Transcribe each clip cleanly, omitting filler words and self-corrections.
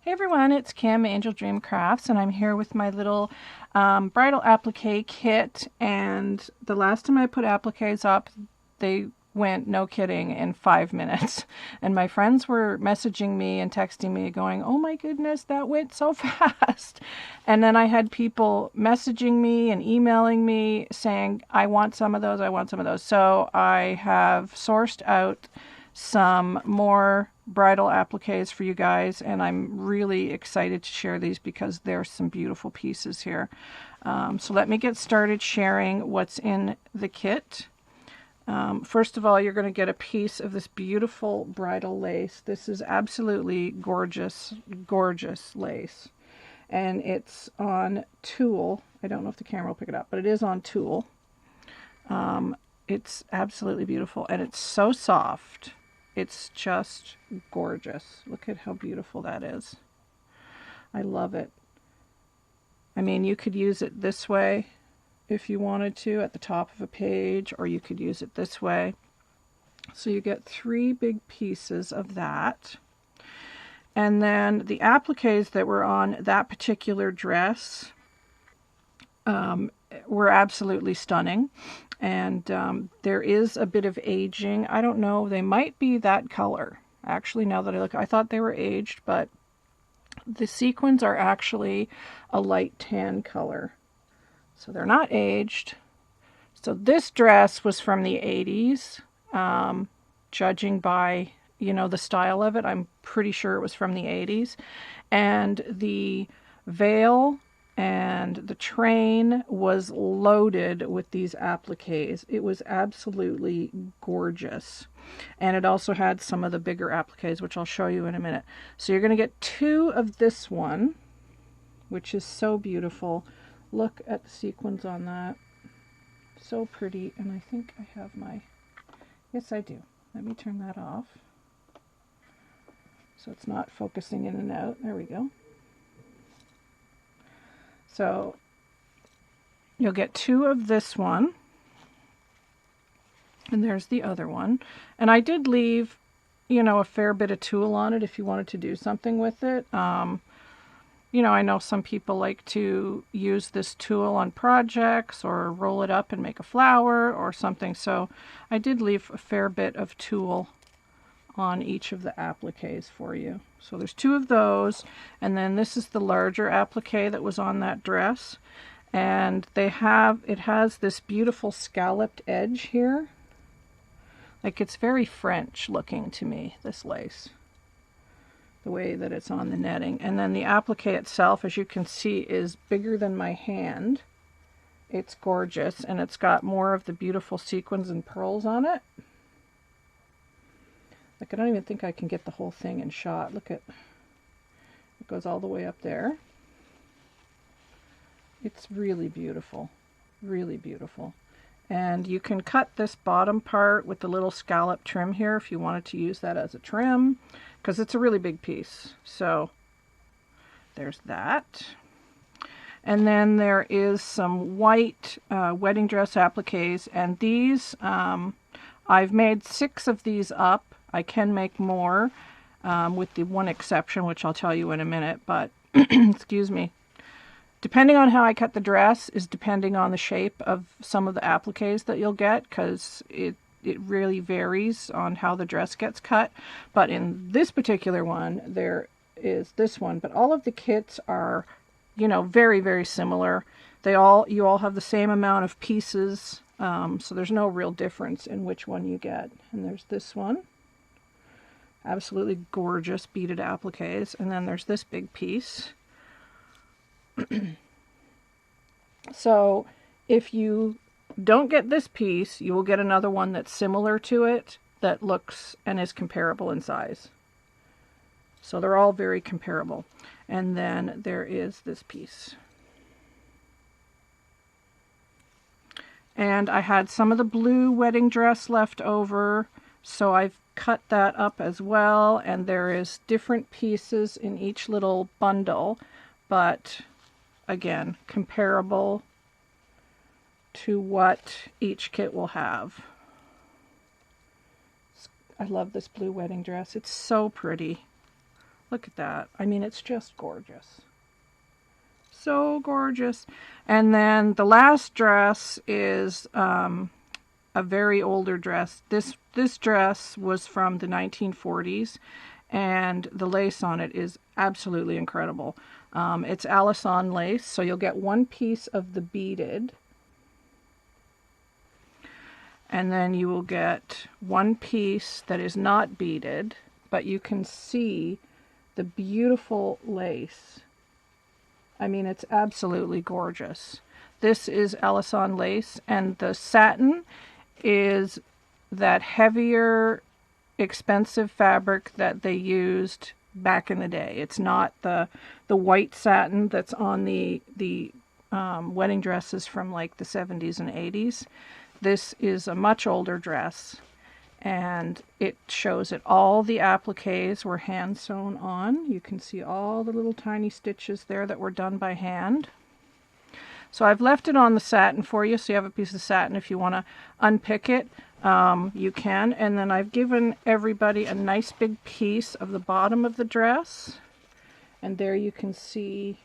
Hey everyone, it's Kim, Angeldreamcrafts, and I'm here with my little bridal applique kit. And the last time I put appliques up, they went, no kidding, in 5 minutes. And my friends were messaging me and texting me going, oh my goodness, that went so fast. And then I had people messaging me and emailing me saying, I want some of those, I want some of those. So I have sourced out some more bridal appliques for you guys, and I'm really excited to share these because there's some beautiful pieces here. So let me get started sharing what's in the kit. First of all, you're going to get a piece of this beautiful bridal lace. This is absolutely gorgeous, gorgeous lace. And it's on tulle. I don't know if the camera will pick it up, but it is on tulle. It's absolutely beautiful, and it's so soft. It's just gorgeous. Look at how beautiful that is. I love it. I mean, you could use it this way if you wanted to at the top of a page, or you could use it this way. So you get 3 big pieces of that. And then the appliques that were on that particular dress were absolutely stunning. And there is a bit of aging. I don't know, they might be that color. Actually, now that I look, I thought they were aged, but the sequins are actually a light tan color. So they're not aged. So this dress was from the 80s. Judging by, you know, the style of it, I'm pretty sure it was from the 80s. And the veil and the train was loaded with these appliques. It was absolutely gorgeous. And it also had some of the bigger appliques, which I'll show you in a minute. So you're going to get 2 of this one, which is so beautiful. Look at the sequins on that. So pretty. And I think I have my... Yes, I do. Let me turn that off so it's not focusing in and out. There we go. So you'll get 2 of this one, and there's the other one. And I did leave, you know, a fair bit of tulle on it if you wanted to do something with it. You know, I know some people like to use this tulle on projects or roll it up and make a flower or something. So I did leave a fair bit of tulle on each of the appliques for you. So there's 2 of those, and then this is the larger applique that was on that dress, and it has this beautiful scalloped edge here. Like, it's very French looking to me, this lace, the way that it's on the netting. And then the applique itself, as you can see, is bigger than my hand. It's gorgeous, and it's got more of the beautiful sequins and pearls on it. Like, I don't even think I can get the whole thing in shot. Look at, it goes all the way up there. It's really beautiful, really beautiful. And you can cut this bottom part with the little scallop trim here if you wanted to use that as a trim, because it's a really big piece. So there's that. And then there is some white wedding dress appliques, and these, I've made 6 of these up. I can make more, with the one exception, which I'll tell you in a minute, but excuse me. Depending on how I cut the dress is depending on the shape of some of the appliques that you'll get, because it really varies on how the dress gets cut. But in this particular one, there is this one, but all of the kits are, you know, very, very similar. You all have the same amount of pieces, so there's no real difference in which one you get. And there's this one. Absolutely gorgeous beaded appliques. And then there's this big piece. So if you don't get this piece, you will get another one that's similar to it that looks and is comparable in size. So they're all very comparable. And then there is this piece. And I had some of the blue wedding dress left over, so I've cut that up as well. And there is different pieces in each little bundle, but again, comparable to what each kit will have. I love this blue wedding dress. It's so pretty. Look at that. I mean, it's just gorgeous. So gorgeous. And then the last dress is a very older dress. This dress was from the 1940s, and the lace on it is absolutely incredible. It's Alison lace, so you'll get one piece of the beaded, and then you will get one piece that is not beaded, but you can see the beautiful lace. I mean, it's absolutely gorgeous. This is Alison lace, and the satin is that heavier, expensive fabric that they used back in the day. It's not the white satin that's on the wedding dresses from like the 70s and 80s. This is a much older dress, and it shows that all the appliques were hand sewn on. You can see all the little tiny stitches there that were done by hand. So I've left it on the satin for you, so you have a piece of satin. If you want to unpick it, you can. And then I've given everybody a nice big piece of the bottom of the dress, and there you can see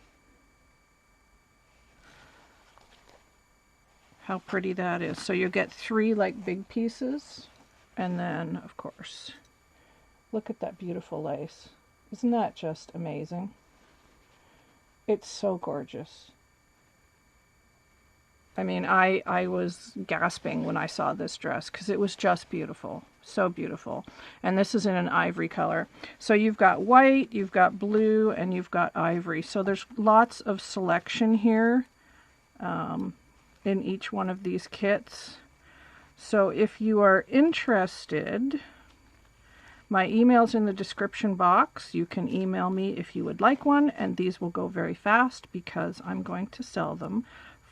how pretty that is. So you get 3 like big pieces, and then of course, look at that beautiful lace. Isn't that just amazing? It's so gorgeous. I mean, I was gasping when I saw this dress because it was just beautiful. So beautiful. And this is in an ivory color. So you've got white, you've got blue, and you've got ivory. So there's lots of selection here in each one of these kits. So if you are interested, my email's in the description box. You can email me if you would like one, and these will go very fast because I'm going to sell them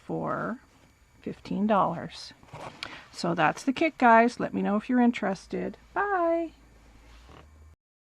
for $15. So that's the kit, guys. Let me know if you're interested. Bye.